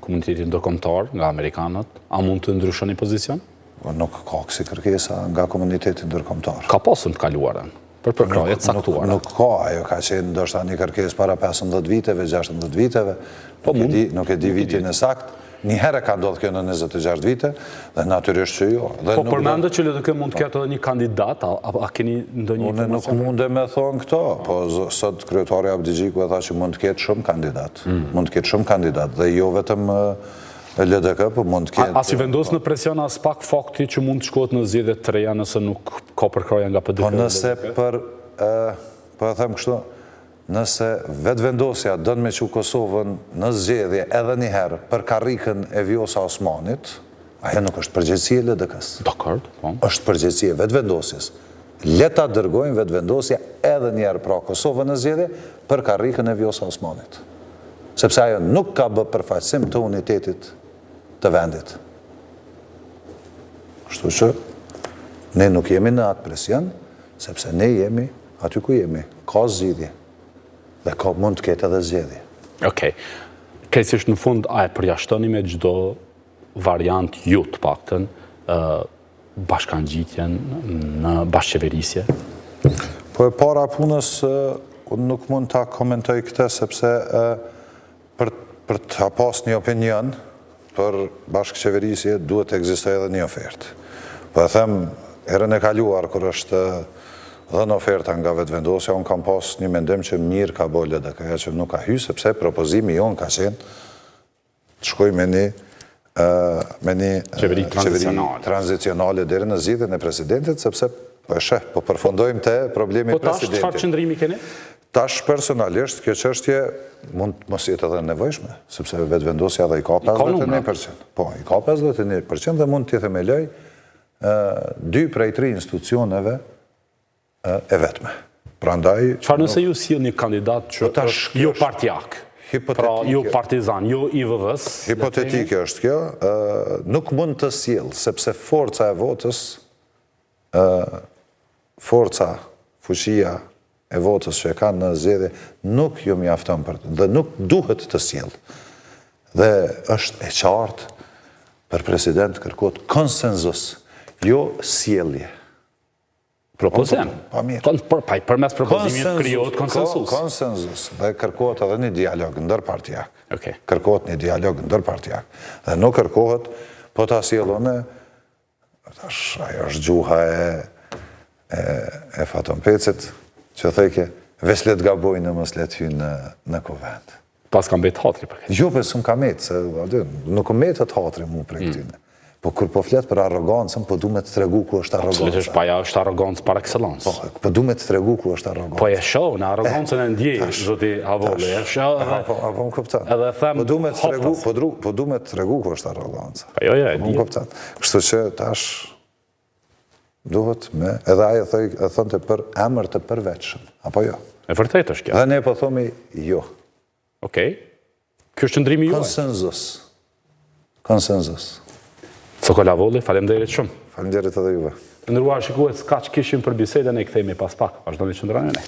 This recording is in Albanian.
komunitetin ndërkombëtar nga amerikanët, a mund të ndryshoni pozicion? Nuk ka kësi kërkesa nga komunitetin ndërkombëtar. Ka pasur të kaluarën, për përkraje të caktuara. Nuk ka, ajo ka qenë ndoshta një kërkesë para 15 viteve, 16 viteve, nuk e di vitin e saktë. Një herë ka ndodhur kjo në 26 vite dhe natyrisht që jo. Po përmendet që LDK mund të ketë edhe një kandidat, a keni ndonjë informacion? Unë nuk mundem me thonë këto, po sot kryetari Abdi Gjiku e tha që mund të ketë shumë kandidat. Mund të ketë shumë kandidat dhe jo vetëm LDK, po mund të ketë... A si vendos në presion as pak fakti që mund të shkohet në zgjedhjet të reja nëse nuk ka përkraje nga PDK? Po nëse po e them kështu, nëse vetëvendosja dënë me që Kosovën në zgjedhje edhe njëherë për karrikën e Vjosa Osmanit, ajo nuk është përgjegjësia e LDK-s. Dakord, po. Është përgjegjësia e vetëvendosjes. Le ta dërgojmë vetëvendosja edhe njëherë pra Kosovën në zgjedhje për karrikën e Vjosa Osmanit. Sepse ajo nuk ka bë përfaqësim të unitetit të vendit. Kështu që ne nuk jemi në atë presion, sepse ne jemi aty ku jemi, ka zgjidhje. Dhe ka mund të ketë edhe zgjedhje. Okej. Krejtësisht në fund, a e përjashtoni me çdo variant ju të paktën bashkangjitjen në bashkëqeverisje? Po e para punës, unë nuk mund ta komentoj këtë, sepse për të pas një opinion për bashkëqeverisje duhet të ekzistojë edhe një ofertë. Po e them, herën e kaluar kur është dhe në oferta nga vetëvendosja, unë kam pas një mendim që mirë ka bo LDK-ja që nuk ka hy, sepse propozimi jonë ka qenë të shkoj me një qeveri tranzicionale deri në zgjidhjen e presidentit, sepse po përfundojmë te problemi presidentit. Po tash çfarë qëndrimi keni? Tash personalisht kjo çështje mund mos jetë edhe nevojshme, sepse vetëvendosja dhe i ka 51%. Po, i ka 51% dhe mund të jetë me loj 2 prej 3 institucioneve e vetme. Prandaj... Çfarë nëse ju sjell një kandidat që është jo partijak, pra jo partizan, jo IVV-s? Hipotetike është kjo, nuk mund të sjell, sepse forca e votës, fuqia e votës që e kanë në zgjedhje, nuk ju mjafton për të, dhe nuk duhet të sjell. Dhe është e qartë për president kërkohet konsenzus, jo sjellje. Propozim. Përmes propozimit krijohet konsensus. Konsensus. Dhe kërkohet edhe një dialog ndërpartijak. Okej. Kërkohet një dialog ndërpartijak. Dhe nuk kërkohet, po ta sjellone, ajo është gjuha e Faton Pecit, që theke, veç let gabojnë mos let hynë në kuvend. Pas kam bet hatri për këtë. Jo, për s'm ka metë, nuk metët hatri mu për këtyne. Po kur po flet për arrogancën, po du me të tregu ku është arroganca. Absolutisht, pa ja është arrogancë par excellence. Po du me të tregu ku është arroganca. Po e shoh, në arrogancën e ndjej, zoti Avolli. E shoh edhe... Apo më kuptan. Edhe them... Po du me të tregu ku është arroganca. Jo, e di. Më kuptan. Kështu që tash duhet me... Edhe ajo thonte për emër të përveçshëm. Apo jo? E vërtet është kjo. Dhe ne po thomi jo. Okej. Ky është qëndrimi juaj. Konsenzus. Sokol Avolli, faleminderit shumë. Faleminderit edhe juve. Të nderuar shikues, kaq kishim për bisedën, e kthehemi pas pak. Vazhdoni të qëndroni ne.